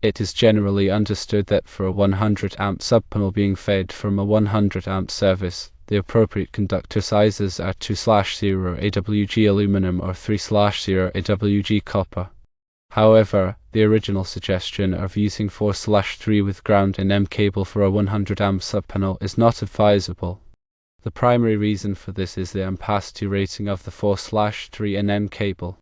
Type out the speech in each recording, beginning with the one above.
It is generally understood that for a 100 amp subpanel being fed from a 100 amp service, the appropriate conductor sizes are 2/0 AWG aluminum or 3/0 AWG copper. However, the original suggestion of using 4/3 with ground NM cable for a 100 amp subpanel is not advisable. The primary reason for this is the ampacity rating of the 4/3 NM cable.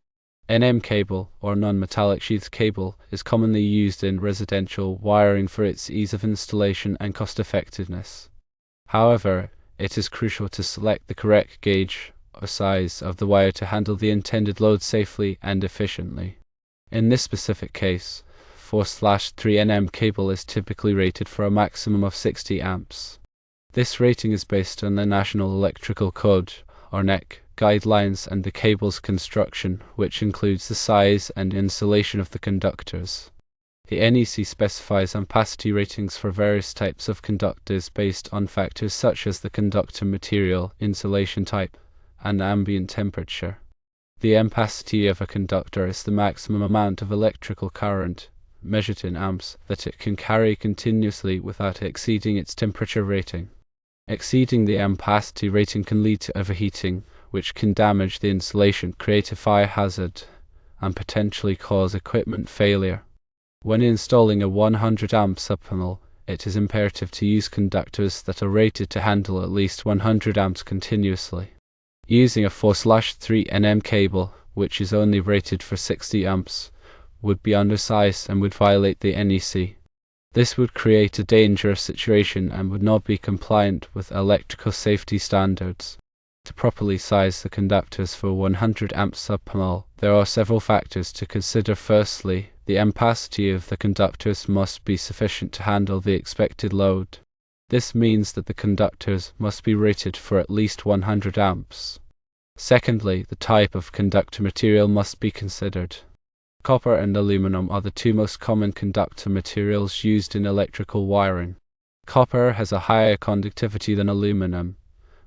NM cable, or non-metallic sheath cable, is commonly used in residential wiring for its ease of installation and cost-effectiveness. However, it is crucial to select the correct gauge or size of the wire to handle the intended load safely and efficiently. In this specific case, 4/3 NM cable is typically rated for a maximum of 60 amps. This rating is based on the National Electrical Code, or NEC, guidelines and the cable's construction, which includes the size and insulation of the conductors. The NEC specifies ampacity ratings for various types of conductors based on factors such as the conductor material, insulation type, and ambient temperature. The ampacity of a conductor is the maximum amount of electrical current, measured in amps, that it can carry continuously without exceeding its temperature rating. Exceeding the ampacity rating can lead to overheating, which can damage the insulation, create a fire hazard, and potentially cause equipment failure. When installing a 100 amp subpanel, it is imperative to use conductors that are rated to handle at least 100 amps continuously. Using a 4/3 NM cable, which is only rated for 60 amps, would be undersized and would violate the NEC. This would create a dangerous situation and would not be compliant with electrical safety standards. To properly size the conductors for a 100 amp subpanel, there are several factors to consider. Firstly, the ampacity of the conductors must be sufficient to handle the expected load. This means that the conductors must be rated for at least 100 amps. Secondly, the type of conductor material must be considered. Copper and aluminum are the two most common conductor materials used in electrical wiring. Copper has a higher conductivity than aluminum,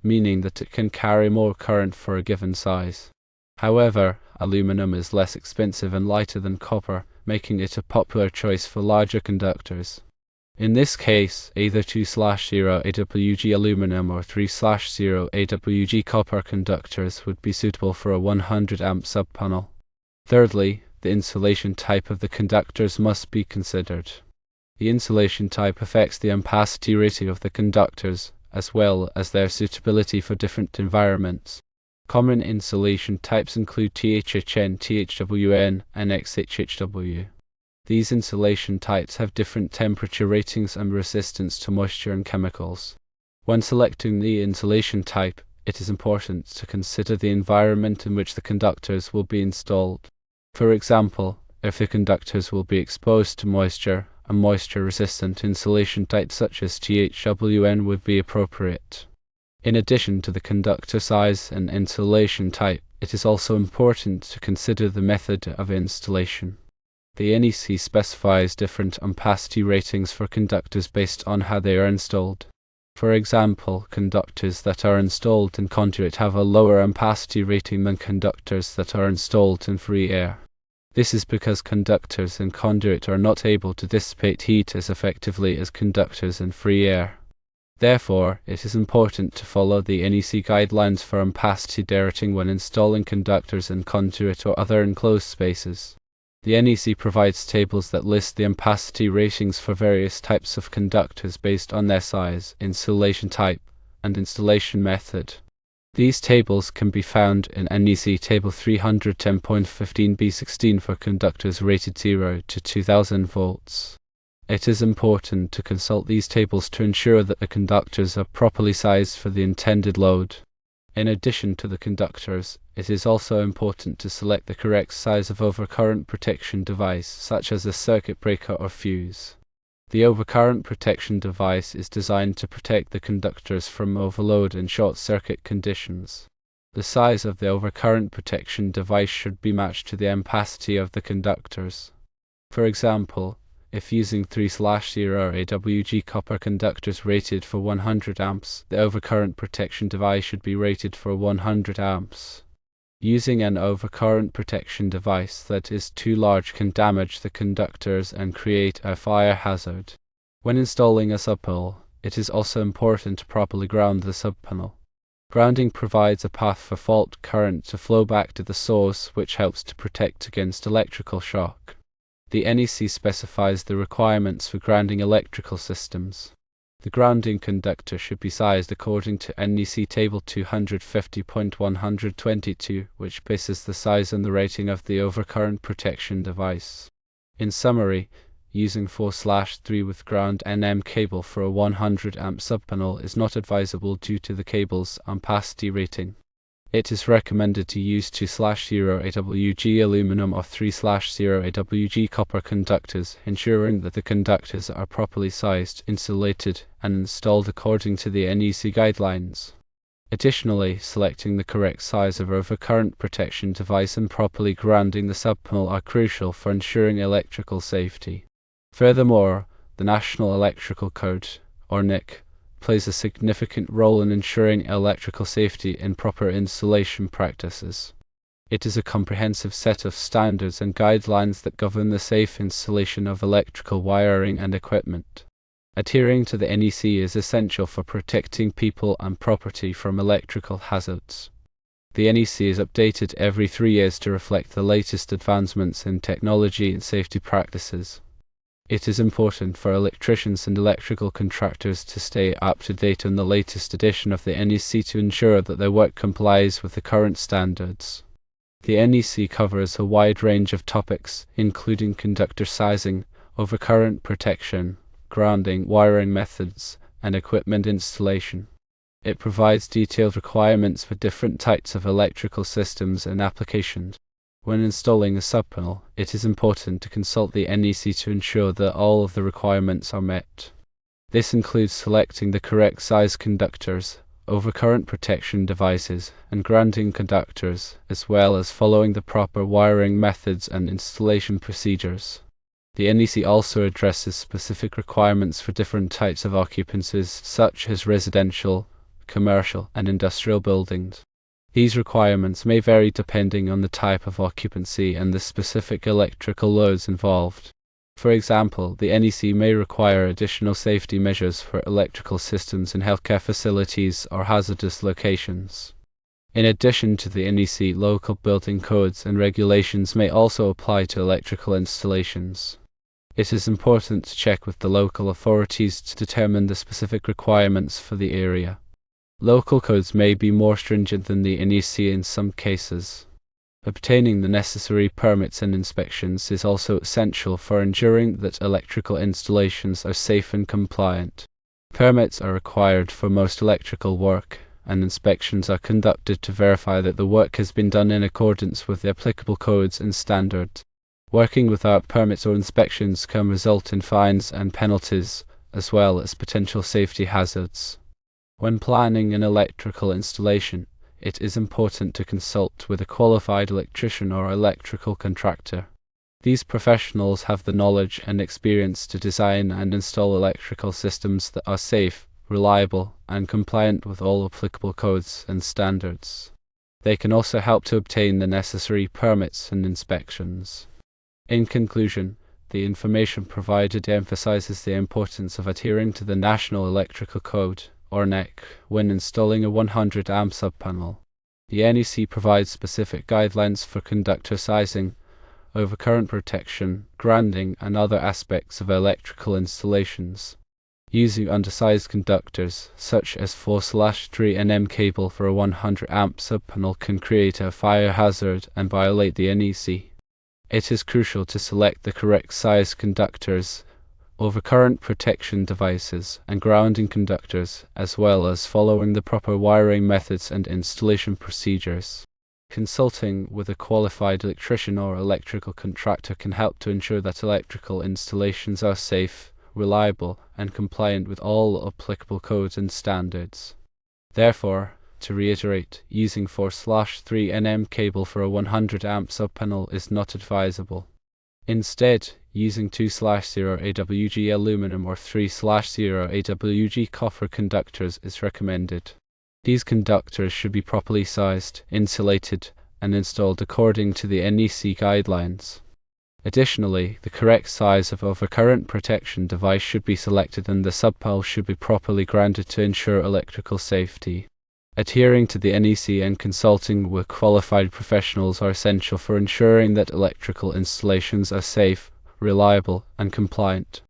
meaning that it can carry more current for a given size. However, aluminum is less expensive and lighter than copper, making it a popular choice for larger conductors. In this case, either 2/0 AWG aluminum or 3/0 AWG copper conductors would be suitable for a 100 amp subpanel. Thirdly, the insulation type of the conductors must be considered. The insulation type affects the ampacity rating of the conductors, as well as their suitability for different environments. Common insulation types include THHN, THWN, and XHHW. These insulation types have different temperature ratings and resistance to moisture and chemicals. When selecting the insulation type, it is important to consider the environment in which the conductors will be installed. For example, if the conductors will be exposed to moisture, a moisture-resistant insulation type such as THWN would be appropriate. In addition to the conductor size and insulation type, it is also important to consider the method of installation. The NEC specifies different ampacity ratings for conductors based on how they are installed. For example, conductors that are installed in conduit have a lower ampacity rating than conductors that are installed in free air. This is because conductors in conduit are not able to dissipate heat as effectively as conductors in free air. Therefore, it is important to follow the NEC guidelines for ampacity rating when installing conductors in conduit or other enclosed spaces. The NEC provides tables that list the ampacity ratings for various types of conductors based on their size, insulation type, and installation method. These tables can be found in NEC Table 310.15b16 for conductors rated 0 to 2000 volts. It is important to consult these tables to ensure that the conductors are properly sized for the intended load. In addition to the conductors, it is also important to select the correct size of overcurrent protection device, such as a circuit breaker or fuse. The overcurrent protection device is designed to protect the conductors from overload and short circuit conditions. The size of the overcurrent protection device should be matched to the ampacity of the conductors. For example, if using 3/0 AWG copper conductors rated for 100 amps, the overcurrent protection device should be rated for 100 amps. Using an overcurrent protection device that is too large can damage the conductors and create a fire hazard. When installing a subpanel, it is also important to properly ground the subpanel. Grounding provides a path for fault current to flow back to the source, which helps to protect against electrical shock. The NEC specifies the requirements for grounding electrical systems. The grounding conductor should be sized according to NEC Table 250.122, which bases the size on the rating of the overcurrent protection device. In summary, using 4/3 with ground NM cable for a 100 amp subpanel is not advisable due to the cable's ampacity rating. It is recommended to use 2/0 AWG aluminum or 3/0 AWG copper conductors, ensuring that the conductors are properly sized, insulated, and installed according to the NEC guidelines. Additionally, selecting the correct size of overcurrent protection device and properly grounding the subpanel are crucial for ensuring electrical safety. Furthermore, the National Electrical Code, or NEC, plays a significant role in ensuring electrical safety and proper installation practices. It is a comprehensive set of standards and guidelines that govern the safe installation of electrical wiring and equipment. Adhering to the NEC is essential for protecting people and property from electrical hazards. The NEC is updated every 3 years to reflect the latest advancements in technology and safety practices. It is important for electricians and electrical contractors to stay up to date on the latest edition of the NEC to ensure that their work complies with the current standards. The NEC covers a wide range of topics, including conductor sizing, overcurrent protection, grounding, wiring methods, and equipment installation. It provides detailed requirements for different types of electrical systems and applications. When installing a subpanel, it is important to consult the NEC to ensure that all of the requirements are met. This includes selecting the correct size conductors, overcurrent protection devices, and grounding conductors, as well as following the proper wiring methods and installation procedures. The NEC also addresses specific requirements for different types of occupancies, such as residential, commercial, and industrial buildings. These requirements may vary depending on the type of occupancy and the specific electrical loads involved. For example, the NEC may require additional safety measures for electrical systems in healthcare facilities or hazardous locations. In addition to the NEC, local building codes and regulations may also apply to electrical installations. It is important to check with the local authorities to determine the specific requirements for the area. Local codes may be more stringent than the NEC in some cases. Obtaining the necessary permits and inspections is also essential for ensuring that electrical installations are safe and compliant. Permits are required for most electrical work, and inspections are conducted to verify that the work has been done in accordance with the applicable codes and standards. Working without permits or inspections can result in fines and penalties, as well as potential safety hazards. When planning an electrical installation, it is important to consult with a qualified electrician or electrical contractor. These professionals have the knowledge and experience to design and install electrical systems that are safe, reliable, and compliant with all applicable codes and standards. They can also help to obtain the necessary permits and inspections. In conclusion, the information provided emphasizes the importance of adhering to the National Electrical Code, or NEC, when installing a 100 amp subpanel. The NEC provides specific guidelines for conductor sizing, overcurrent protection, grounding, and other aspects of electrical installations. Using undersized conductors, such as 4/3 NM cable for a 100 amp subpanel, can create a fire hazard and violate the NEC. It is crucial to select the correct size conductors, overcurrent protection devices, and grounding conductors, as well as following the proper wiring methods and installation procedures. Consulting with a qualified electrician or electrical contractor can help to ensure that electrical installations are safe, reliable, and compliant with all applicable codes and standards. Therefore, to reiterate, using 4/3 NM cable for a 100 amp subpanel is not advisable. Instead, using 2/0 AWG aluminum or 3/0 AWG copper conductors is recommended. These conductors should be properly sized, insulated, and installed according to the NEC guidelines. Additionally, the correct size of overcurrent protection device should be selected and the subpanel should be properly grounded to ensure electrical safety. Adhering to the NEC and consulting with qualified professionals are essential for ensuring that electrical installations are safe, reliable, and compliant.